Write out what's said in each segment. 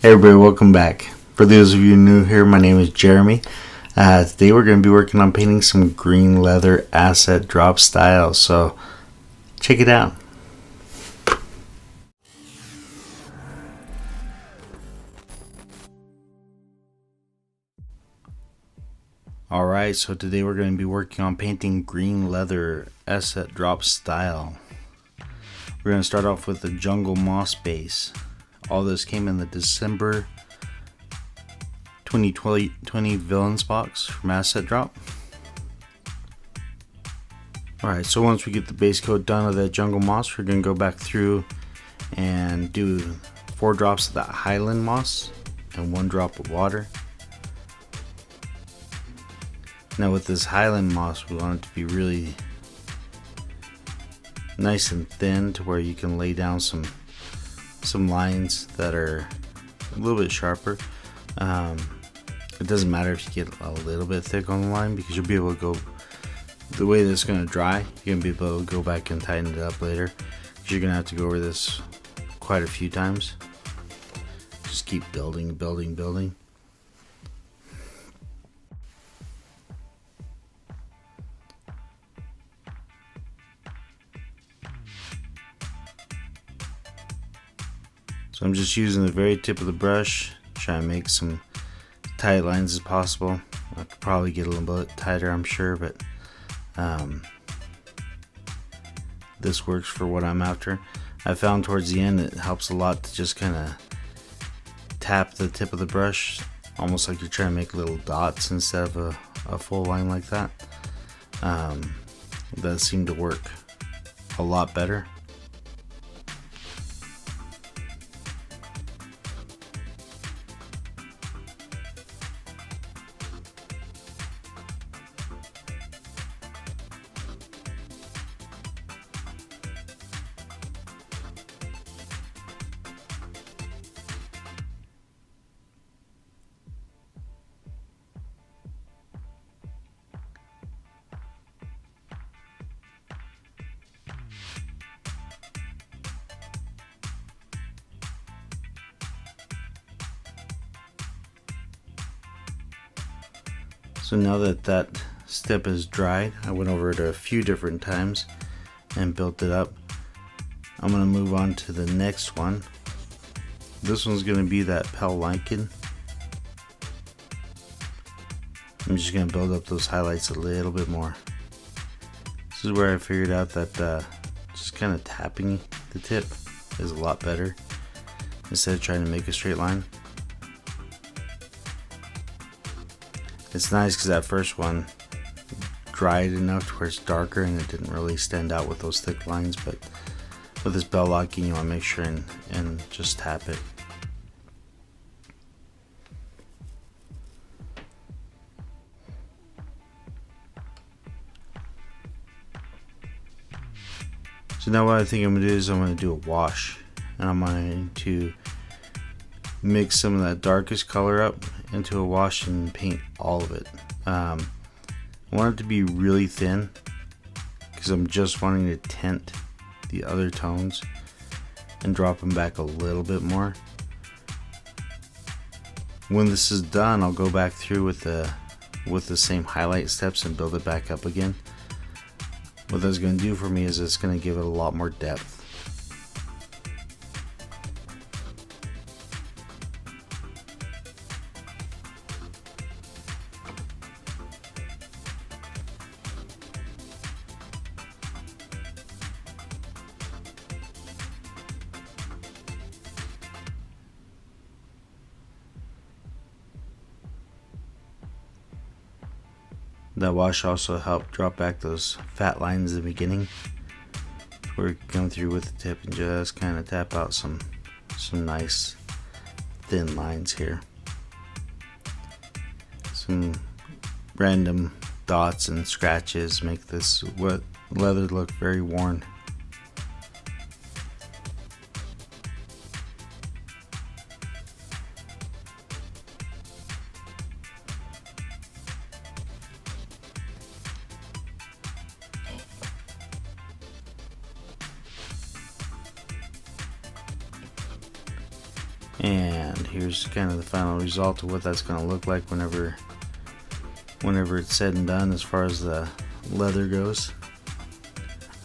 Hey everybody, welcome back. For those of you new here, my name is Jeremy. Today we're going to be working on painting some green leather asset drop style, so check it out. Alright, so today we're going to be working on painting green leather asset drop style. We're going to start off with the jungle moss base. All this came in the December 2020 Villains box from Asset Drop. Alright, so once we get the base coat done of that jungle moss, we're going to go back through and do 4 drops of that Highland moss and 1 drop of water. Now with this Highland moss, we want it to be really nice and thin to where you can lay down some lines that are a little bit sharper. It doesn't matter if you get a little bit thick on the line, because you'll be able to go, the way this is going to dry, you're going to be able to go back and tighten it up later, because you're going to have to go over this quite a few times. Just keep building. So I'm just using the very tip of the brush, trying to make some tight lines as possible. I could probably get a little bit tighter, I'm sure, but this works for what I'm after. I found towards the end it helps a lot to just kind of tap the tip of the brush, almost like you're trying to make little dots instead of a full line like that. That seemed to work a lot better. So now that step is dried, I went over it a few different times and built it up. I'm going to move on to the next one. This one's going to be that Pail Lichen. I'm just going to build up those highlights a little bit more. This is where I figured out that just kind of tapping the tip is a lot better instead of trying to make a straight line. It's nice because that first one dried enough to where it's darker and it didn't really stand out with those thick lines, but with this Pail Lichen you want to make sure and just tap it. So now what I think I'm going to do is I'm going to do a wash, and I'm going to mix some of that darkest color up into a wash and paint all of it. I want it to be really thin because I'm just wanting to tint the other tones and drop them back a little bit more. When this is done, I'll go back through with the same highlight steps and build it back up again. What that's going to do for me is it's going to give it a lot more depth. That wash also helped drop back those fat lines in the beginning. We're going through with the tip and just kind of tap out some nice thin lines here. Some random dots and scratches make this leather look very worn. And here's kind of the final result of what that's going to look like whenever it's said and done, as far as the leather goes.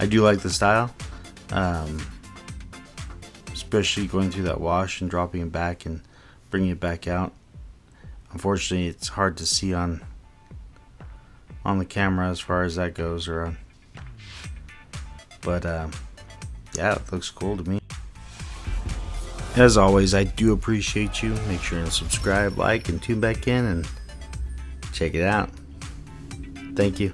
I do like the style, especially going through that wash and dropping it back and bringing it back out. Unfortunately, it's hard to see on the camera as far as that goes, but yeah, it looks cool to me. As always, I do appreciate you. Make sure and subscribe, like, and tune back in and check it out. Thank you.